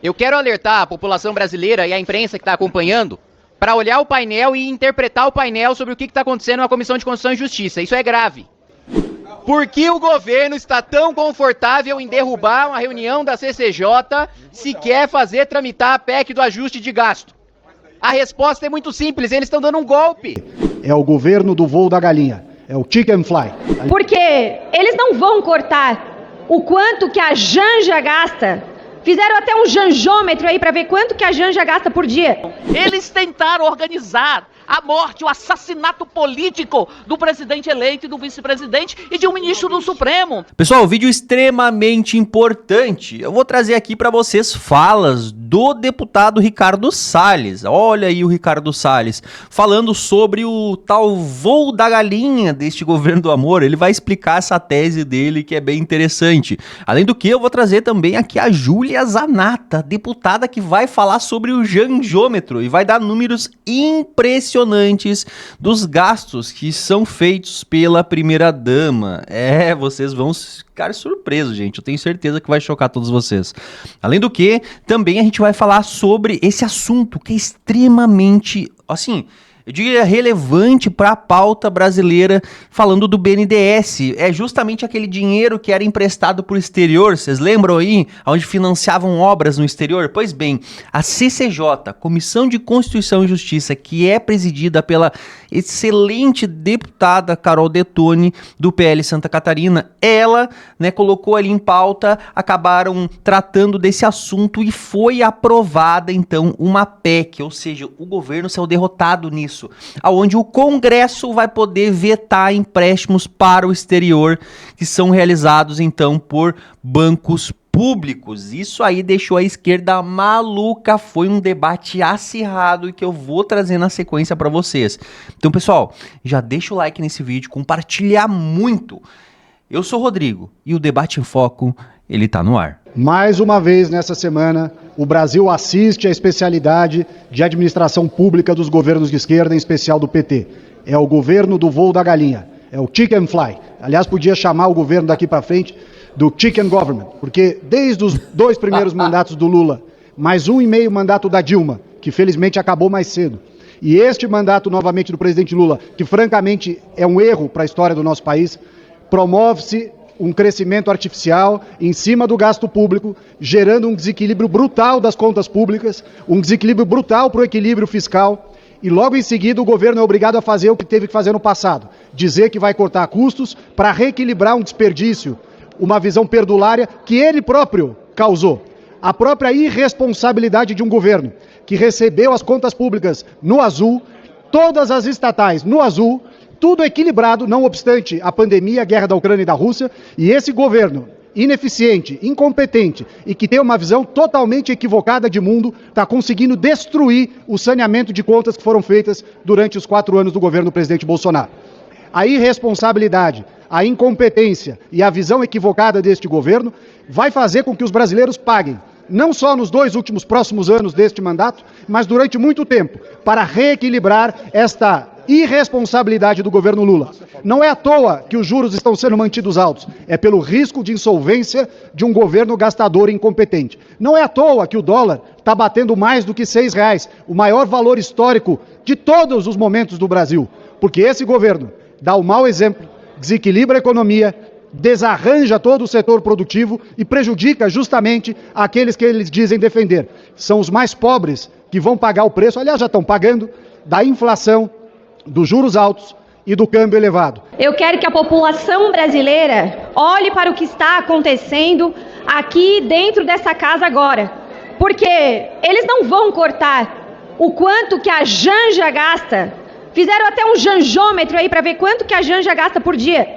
Eu quero alertar a população brasileira e a imprensa que está acompanhando para olhar o painel e interpretar o painel sobre o que está acontecendo na Comissão de Constituição e Justiça. Isso é grave. Por que o governo está tão confortável em derrubar uma reunião da CCJ se quer fazer tramitar a PEC do ajuste de gasto? A resposta é muito simples, eles estão dando um golpe. É o governo do voo da galinha, é o chicken fly. Porque eles não vão cortar o quanto que a Janja gasta. Fizeram até um janjômetro aí para ver quanto que a Janja gasta por dia. Eles tentaram organizar a morte, o assassinato político do presidente eleito e do vice-presidente e de um ministro do Supremo. Pessoal, vídeo extremamente importante. Eu vou trazer aqui para vocês falas do deputado Ricardo Salles. Olha aí o Ricardo Salles falando sobre o tal voo da galinha deste governo do amor. Ele vai explicar essa tese dele que é bem interessante. Além do que, eu vou trazer também aqui a Júlia Zanatta, deputada que vai falar sobre o janjômetro e vai dar números impressionantes dos gastos que são feitos pela primeira-dama. Vocês vão ficar surpresos, gente. Eu tenho certeza que vai chocar todos vocês. Além do que, também a gente vai falar sobre esse assunto que é extremamente, assim, eu diria relevante para a pauta brasileira, falando do BNDES. É justamente aquele dinheiro que era emprestado para o exterior. Vocês lembram aí? Onde financiavam obras no exterior? Pois bem, a CCJ, Comissão de Constituição e Justiça, que é presidida pela excelente deputada Carol Detoni, do PL Santa Catarina, ela, colocou ali em pauta, acabaram tratando desse assunto e foi aprovada, então, uma PEC, ou seja, o governo saiu derrotado nisso, aonde o Congresso vai poder vetar empréstimos para o exterior que são realizados então por bancos públicos. Isso aí deixou a esquerda maluca, foi um debate acirrado e que eu vou trazer na sequência para vocês. Então, pessoal, já deixa o like nesse vídeo, compartilha muito. Eu sou o Rodrigo e o Debate em Foco, ele tá no ar. Mais uma vez nessa semana, o Brasil assiste à especialidade de administração pública dos governos de esquerda, em especial do PT. É o governo do voo da galinha, é o chicken fly. Aliás, podia chamar o governo daqui para frente do chicken government, porque desde os 2 primeiros mandatos do Lula, mais 1,5 mandato da Dilma, que felizmente acabou mais cedo, e este mandato novamente do presidente Lula, que francamente é um erro para a história do nosso país, promove-se um crescimento artificial em cima do gasto público, gerando um desequilíbrio brutal das contas públicas, um desequilíbrio brutal para o equilíbrio fiscal, e logo em seguida o governo é obrigado a fazer o que teve que fazer no passado, dizer que vai cortar custos para reequilibrar um desperdício, uma visão perdulária que ele próprio causou. A própria irresponsabilidade de um governo que recebeu as contas públicas no azul, todas as estatais no azul, tudo equilibrado, não obstante a pandemia, a guerra da Ucrânia e da Rússia, e esse governo ineficiente, incompetente e que tem uma visão totalmente equivocada de mundo, está conseguindo destruir o saneamento de contas que foram feitas durante os 4 anos do governo do presidente Bolsonaro. A irresponsabilidade, a incompetência e a visão equivocada deste governo vai fazer com que os brasileiros paguem, não só nos 2 últimos próximos anos deste mandato, mas durante muito tempo, para reequilibrar esta irresponsabilidade do governo Lula. Não é à toa que os juros estão sendo mantidos altos, é pelo risco de insolvência de um governo gastador e incompetente. Não é à toa que o dólar está batendo mais do que R$6, o maior valor histórico de todos os momentos do Brasil, porque esse governo dá o mau exemplo, desequilibra a economia, desarranja todo o setor produtivo e prejudica justamente aqueles que eles dizem defender. São os mais pobres que vão pagar o preço, aliás já estão pagando, da inflação, dos juros altos e do câmbio elevado. Eu quero que a população brasileira olhe para o que está acontecendo aqui dentro dessa casa agora, porque eles não vão cortar o quanto que a Janja gasta. Fizeram até um janjômetro aí para ver quanto que a Janja gasta por dia.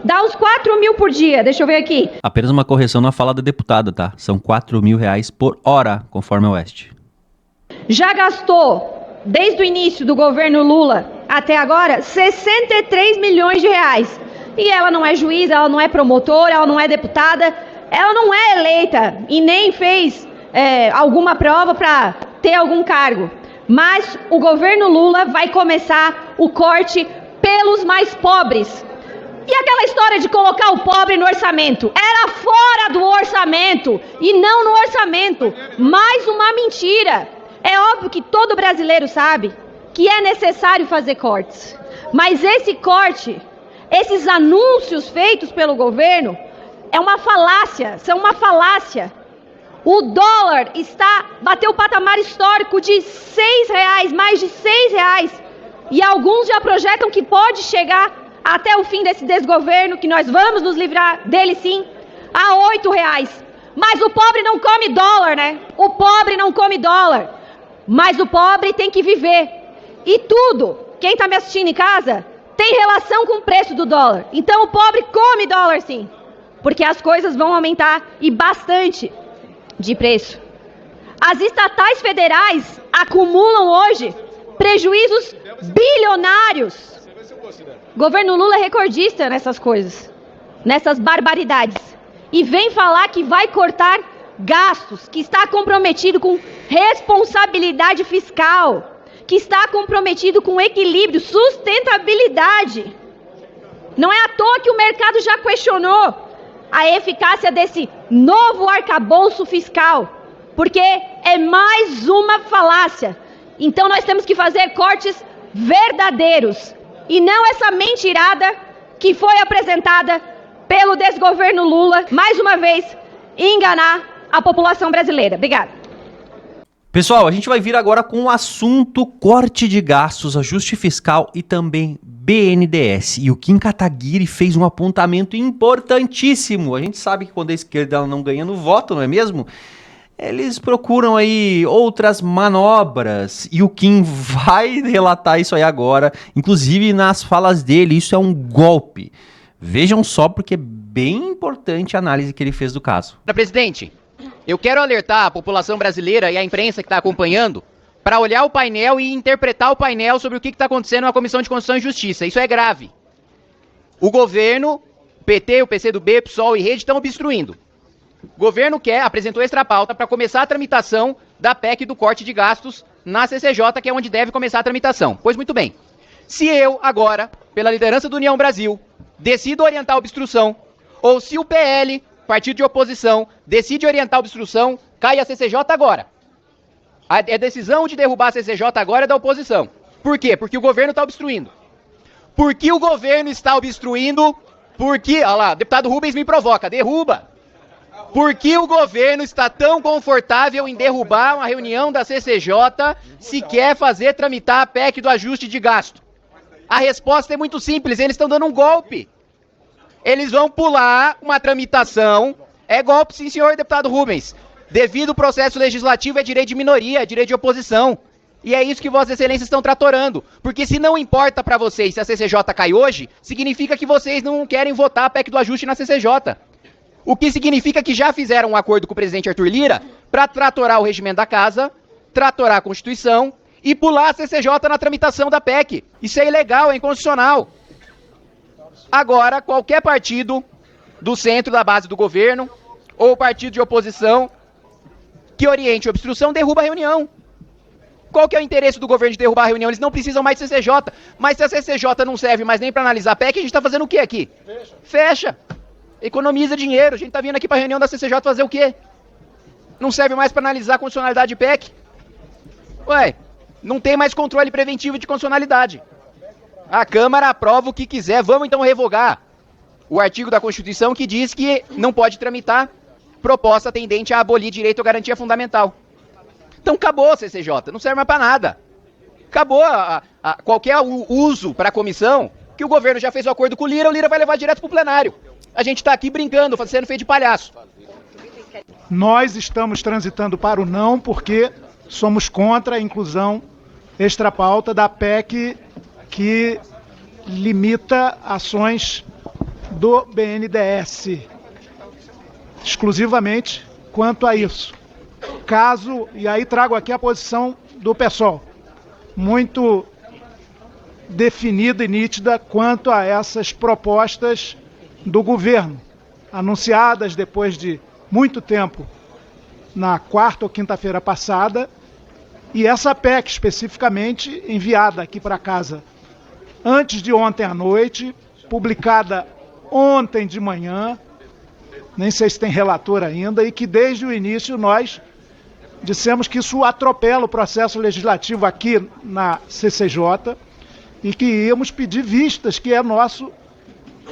Dá uns 4 mil por dia, deixa eu ver aqui. Apenas uma correção na fala da deputada, tá? São R$4.000 por hora, conforme a Oeste. Já gastou, desde o início do governo Lula até agora, 63 milhões de reais. E ela não é juíza, ela não é promotora, ela não é deputada, ela não é eleita e nem fez alguma prova para ter algum cargo. Mas o governo Lula vai começar o corte pelos mais pobres. E aquela história de colocar o pobre no orçamento? Era fora do orçamento e não no orçamento. Mais uma mentira. É óbvio que todo brasileiro sabe que é necessário fazer cortes. Mas esse corte, esses anúncios feitos pelo governo, é uma falácia, são uma falácia. O dólar bateu o patamar histórico de R$6, mais de R$6. E alguns já projetam que pode chegar até o fim desse desgoverno, que nós vamos nos livrar dele sim, a R$8. Mas o pobre não come dólar, né? O pobre não come dólar. Mas o pobre tem que viver. E tudo, quem está me assistindo em casa, tem relação com o preço do dólar. Então o pobre come dólar sim. Porque as coisas vão aumentar e bastante de preço. As estatais federais acumulam hoje prejuízos bilionários. O governo Lula é recordista nessas coisas, nessas barbaridades. E vem falar que vai cortar gastos, que está comprometido com responsabilidade fiscal, que está comprometido com equilíbrio, sustentabilidade. Não é à toa que o mercado já questionou a eficácia desse novo arcabouço fiscal, porque é mais uma falácia. Então nós temos que fazer cortes verdadeiros e não essa mentirada que foi apresentada pelo desgoverno Lula, mais uma vez, enganar a população brasileira. Obrigada. Pessoal, a gente vai vir agora com o assunto corte de gastos, ajuste fiscal e também BNDES. E o Kim Kataguiri fez um apontamento importantíssimo. A gente sabe que quando a esquerda ela não ganha no voto, não é mesmo? Eles procuram aí outras manobras e o Kim vai relatar isso aí agora, inclusive nas falas dele, isso é um golpe. Vejam só porque é bem importante a análise que ele fez do caso. Presidente, eu quero alertar a população brasileira e a imprensa que está acompanhando para olhar o painel e interpretar o painel sobre o que está acontecendo na Comissão de Constituição e Justiça. Isso é grave. O governo, o PT, o PCdoB, PSOL e Rede estão obstruindo. O governo apresentou extra pauta para começar a tramitação da PEC do corte de gastos na CCJ, que é onde deve começar a tramitação. Pois muito bem. Se eu, agora, pela liderança do União Brasil, decido orientar a obstrução, ou se o PL, partido de oposição, decide orientar a obstrução, cai a CCJ agora. A decisão de derrubar a CCJ agora é da oposição. Por quê? Porque o governo está obstruindo. Por que o governo está obstruindo? Porque, olha lá, o deputado Rubens me provoca, derruba. Por que o governo está tão confortável em derrubar uma reunião da CCJ se quer fazer tramitar a PEC do ajuste de gasto? A resposta é muito simples, eles estão dando um golpe. Eles vão pular uma tramitação. É golpe, sim, senhor deputado Rubens. Devido ao processo legislativo é direito de minoria, é direito de oposição. E é isso que vossas excelências estão tratorando. Porque se não importa para vocês se a CCJ cai hoje, significa que vocês não querem votar a PEC do ajuste na CCJ. O que significa que já fizeram um acordo com o presidente Arthur Lira para tratorar o regimento da casa, tratorar a Constituição e pular a CCJ na tramitação da PEC. Isso é ilegal, é inconstitucional. Agora, qualquer partido do centro da base do governo ou partido de oposição que oriente a obstrução derruba a reunião. Qual que é o interesse do governo de derrubar a reunião? Eles não precisam mais de CCJ. Mas se a CCJ não serve mais nem para analisar a PEC, a gente está fazendo o que aqui? Fecha. Economiza dinheiro. A gente está vindo aqui para a reunião da CCJ fazer o quê? Não serve mais para analisar a constitucionalidade de PEC? Ué, não tem mais controle preventivo de constitucionalidade. A Câmara aprova o que quiser. Vamos então revogar o artigo da Constituição que diz que não pode tramitar proposta tendente a abolir direito ou garantia fundamental. Então acabou a CCJ, não serve mais para nada. Acabou qualquer uso para a comissão, que o governo já fez o acordo com o Lira vai levar direto para o plenário. A gente está aqui brincando, sendo feito de palhaço. Nós estamos transitando para o não porque somos contra a inclusão extrapauta da PEC que limita ações do BNDES, exclusivamente quanto a isso. Caso, e aí trago aqui a posição do PSOL, muito definida e nítida quanto a essas propostas do governo, anunciadas depois de muito tempo, na quarta ou quinta-feira passada, e essa PEC especificamente enviada aqui para casa antes de ontem à noite, publicada ontem de manhã, nem sei se tem relator ainda, e que desde o início nós dissemos que isso atropela o processo legislativo aqui na CCJ e que íamos pedir vistas, que é nosso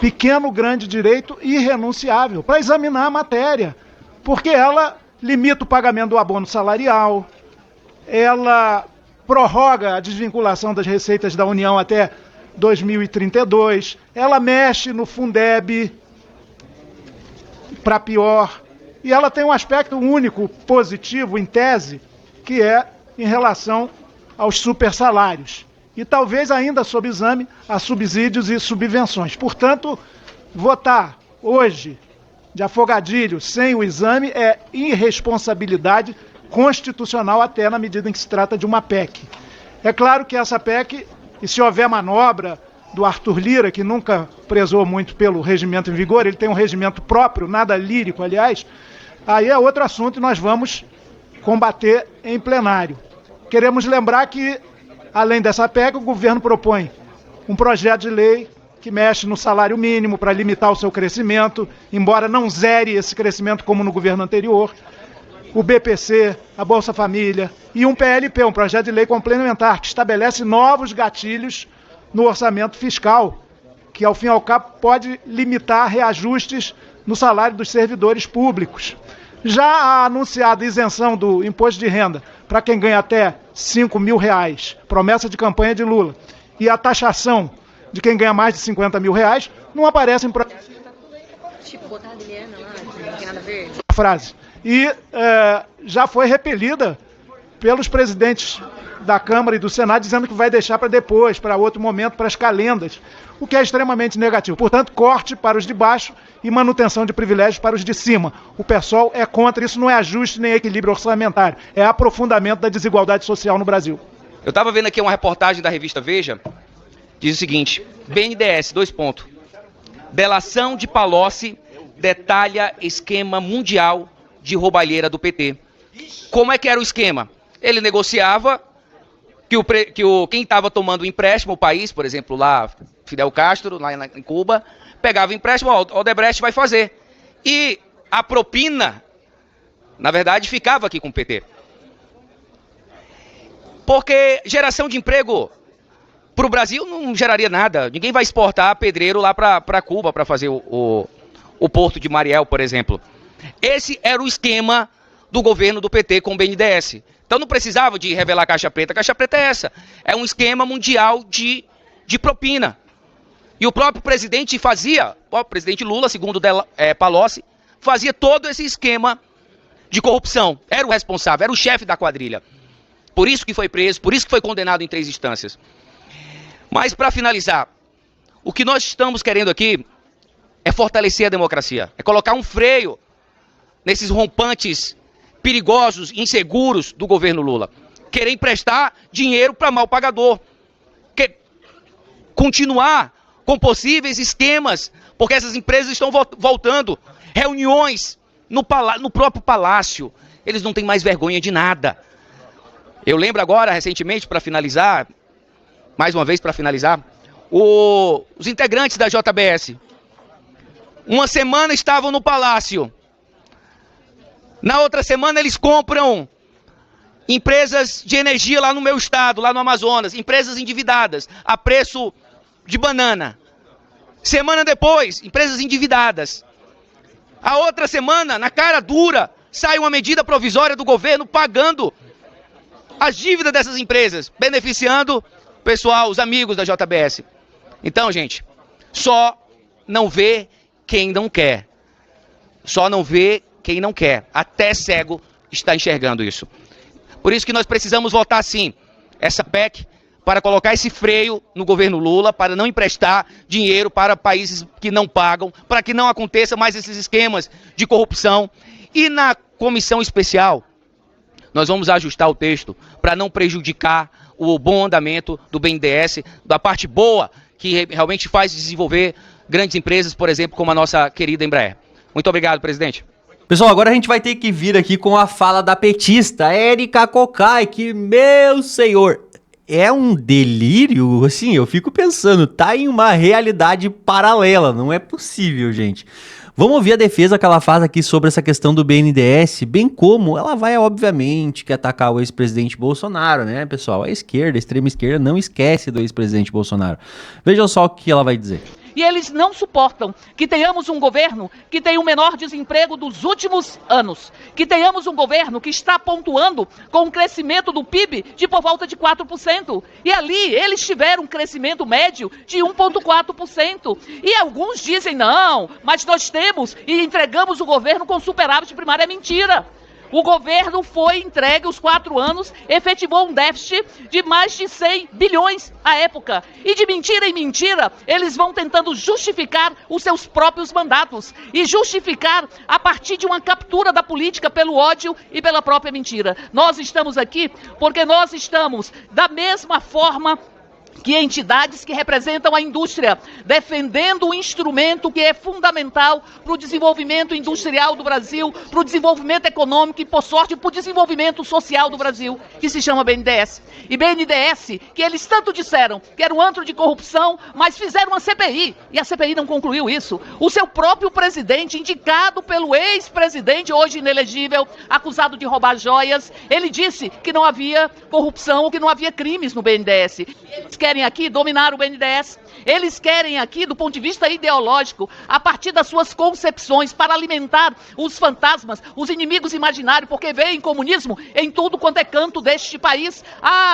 pequeno grande direito irrenunciável, para examinar a matéria, porque ela limita o pagamento do abono salarial, ela prorroga a desvinculação das receitas da União até 2032, ela mexe no Fundeb para pior, e ela tem um aspecto único, positivo, em tese, que é em relação aos supersalários. E talvez ainda sob exame a subsídios e subvenções. Portanto, votar hoje de afogadilho sem o exame é irresponsabilidade constitucional, até na medida em que se trata de uma PEC. É claro que essa PEC, e se houver manobra do Arthur Lira, que nunca prezou muito pelo regimento em vigor, ele tem um regimento próprio, nada lírico, aliás, aí é outro assunto e nós vamos combater em plenário. Queremos lembrar que, além dessa PEC, o governo propõe um projeto de lei que mexe no salário mínimo para limitar o seu crescimento, embora não zere esse crescimento como no governo anterior, o BPC, a Bolsa Família e um PLP, um projeto de lei complementar, que estabelece novos gatilhos no orçamento fiscal, que ao fim e ao cabo pode limitar reajustes no salário dos servidores públicos. Já a anunciada isenção do imposto de renda para quem ganha até R$5 mil, promessa de campanha de Lula, e a taxação de quem ganha mais de R$50 mil, não aparecem para botar a Adriana lá, que não tem nada a ver. frase. E já foi repelida pelos presidentes da Câmara e do Senado, dizendo que vai deixar para depois, para outro momento, para as calendas, o que é extremamente negativo. Portanto, corte para os de baixo e manutenção de privilégios para os de cima. O PSOL é contra, isso não é ajuste nem equilíbrio orçamentário, é aprofundamento da desigualdade social no Brasil. Eu estava vendo aqui uma reportagem da revista Veja, diz o seguinte: BNDES, 2 pontos. Delação de Palocci detalha esquema mundial de roubalheira do PT. Como é que era o esquema? Ele negociava quem estava tomando o empréstimo, o país, por exemplo, lá, Fidel Castro, lá em Cuba, pegava o empréstimo, o Odebrecht vai fazer. E a propina, na verdade, ficava aqui com o PT. Porque geração de emprego para o Brasil não geraria nada. Ninguém vai exportar pedreiro lá para Cuba para fazer o porto de Mariel, por exemplo. Esse era o esquema do governo do PT com o BNDES. Então não precisava de revelar a caixa preta. A caixa preta é essa. É um esquema mundial de propina. E o próprio presidente o presidente Lula, segundo Palocci, fazia todo esse esquema de corrupção. Era o responsável, era o chefe da quadrilha. Por isso que foi preso, por isso que foi condenado em 3 instâncias. Mas para finalizar, o que nós estamos querendo aqui é fortalecer a democracia. É colocar um freio nesses rompantes perigosos, inseguros do governo Lula. Querer emprestar dinheiro para mal pagador. Continuar com possíveis esquemas, porque essas empresas estão voltando. Reuniões no próprio palácio. Eles não têm mais vergonha de nada. Eu lembro agora, recentemente, para finalizar, mais uma vez para finalizar, os integrantes da JBS, uma semana estavam no palácio. Na outra semana eles compram empresas de energia lá no meu estado, lá no Amazonas, empresas endividadas, a preço de banana. Semana depois, empresas endividadas. A outra semana, na cara dura, sai uma medida provisória do governo pagando as dívidas dessas empresas, beneficiando o pessoal, os amigos da JBS. Então, gente, só não vê quem não quer. Só não vê quem não quer. Até cego está enxergando isso. Por isso que nós precisamos votar sim essa PEC para colocar esse freio no governo Lula, para não emprestar dinheiro para países que não pagam, para que não aconteça mais esses esquemas de corrupção. E na comissão especial, nós vamos ajustar o texto para não prejudicar o bom andamento do BNDES, da parte boa que realmente faz desenvolver grandes empresas, por exemplo, como a nossa querida Embraer. Muito obrigado, presidente. Pessoal, agora a gente vai ter que vir aqui com a fala da petista Érica Cocai, que, meu senhor, é um delírio, assim, eu fico pensando, tá em uma realidade paralela, não é possível, gente. Vamos ouvir a defesa que ela faz aqui sobre essa questão do BNDES, bem como ela vai, obviamente, que atacar o ex-presidente Bolsonaro, né, pessoal? A esquerda, a extrema esquerda, não esquece do ex-presidente Bolsonaro. Vejam só o que ela vai dizer. E eles não suportam que tenhamos um governo que tem o menor desemprego dos últimos anos, que tenhamos um governo que está pontuando com um crescimento do PIB de por volta de 4%. E ali eles tiveram um crescimento médio de 1,4%. E alguns dizem, não, mas nós temos e entregamos o governo com superávit primário. É mentira. O governo foi entregue os 4 anos, efetivou um déficit de mais de 100 bilhões à época. E de mentira em mentira, eles vão tentando justificar os seus próprios mandatos. E justificar a partir de uma captura da política pelo ódio e pela própria mentira. Nós estamos aqui porque nós estamos da mesma forma que entidades que representam a indústria, defendendo um instrumento que é fundamental para o desenvolvimento industrial do Brasil, para o desenvolvimento econômico e, por sorte, para o desenvolvimento social do Brasil, que se chama BNDES. E BNDES, que eles tanto disseram que era um antro de corrupção, mas fizeram uma CPI, e a CPI não concluiu isso. O seu próprio presidente, indicado pelo ex-presidente, hoje inelegível, acusado de roubar joias, ele disse que não havia corrupção ou que não havia crimes no BNDES. Eles querem aqui dominar o BNDES, eles querem aqui, do ponto de vista ideológico, a partir das suas concepções, para alimentar os fantasmas, os inimigos imaginários, porque veem comunismo em tudo quanto é canto deste país.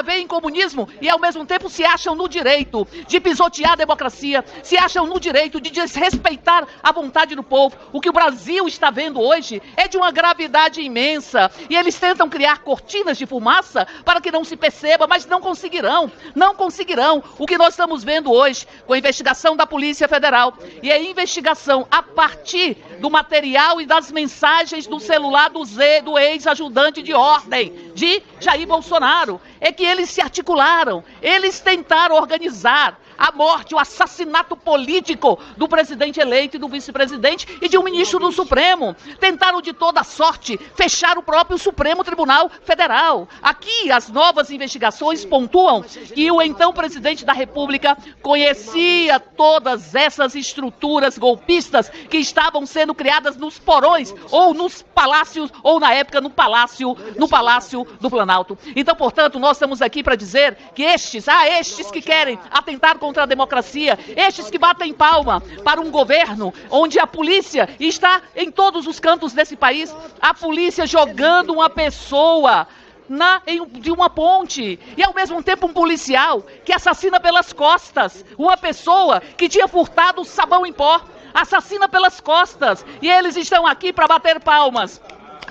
Veem comunismo e ao mesmo tempo se acham no direito de pisotear a democracia, se acham no direito de desrespeitar a vontade do povo. O que o Brasil está vendo hoje é de uma gravidade imensa e eles tentam criar cortinas de fumaça para que não se perceba, mas não conseguirão, não conseguirão. O que nós estamos vendo hoje com a investigação da Polícia Federal e a investigação a partir do material e das mensagens do celular do ex-ajudante de ordem de Jair Bolsonaro, é que eles se articularam, eles tentaram organizar a morte, o assassinato político do presidente eleito e do vice-presidente e de um ministro do Supremo. Tentaram de toda sorte fechar o próprio Supremo Tribunal Federal. Aqui as novas investigações pontuam que o então presidente da República conhecia todas essas estruturas golpistas que estavam sendo criadas nos porões ou nos palácios, ou na época no Palácio do Planalto. Então, portanto, nós estamos aqui para dizer que estes que querem atentar contra a democracia, estes que batem palma para um governo onde a polícia está em todos os cantos desse país, a polícia jogando uma pessoa de uma ponte, e ao mesmo tempo um policial que assassina pelas costas uma pessoa que tinha furtado sabão em pó, assassina pelas costas, e eles estão aqui para bater palmas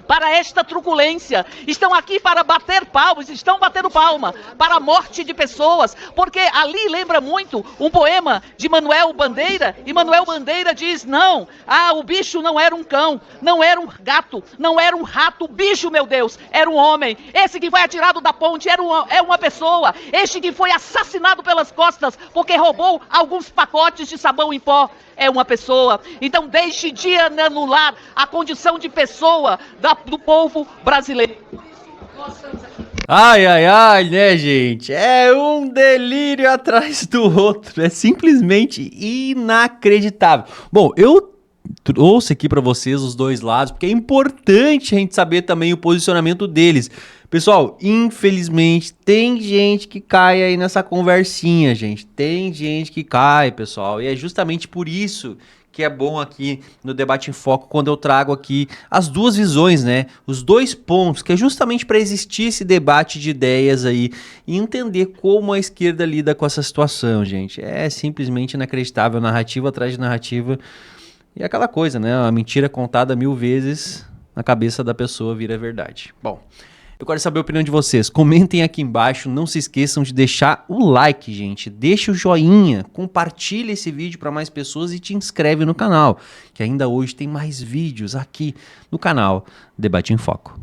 para esta truculência, estão aqui para bater palmas, estão batendo palma para a morte de pessoas, porque ali lembra muito um poema de Manuel Bandeira, e Manuel Bandeira diz, não, o bicho não era um cão, não era um gato, não era um rato, o bicho, meu Deus, era um homem, esse que foi atirado da ponte é uma pessoa, este que foi assassinado pelas costas porque roubou alguns pacotes de sabão em pó, é uma pessoa. Então deixe de anular a condição de pessoa do povo brasileiro. Ai, né, gente? É um delírio atrás do outro. É simplesmente inacreditável. Bom, eu trouxe aqui pra vocês os dois lados, porque é importante a gente saber também o posicionamento deles. Pessoal, infelizmente, tem gente que cai aí nessa conversinha, gente. Tem gente que cai, pessoal. E é justamente por isso que é bom aqui no Debate em Foco, quando eu trago aqui as duas visões, né? Os dois pontos, que é justamente para existir esse debate de ideias aí e entender como a esquerda lida com essa situação, gente. É simplesmente inacreditável, narrativa atrás de narrativa. E aquela coisa, né? A mentira contada 1000 vezes na cabeça da pessoa vira verdade. Bom, eu quero saber a opinião de vocês. Comentem aqui embaixo. Não se esqueçam de deixar o like, gente. Deixa o joinha. Compartilha esse vídeo para mais pessoas e te inscreve no canal. Que ainda hoje tem mais vídeos aqui no canal Debate em Foco.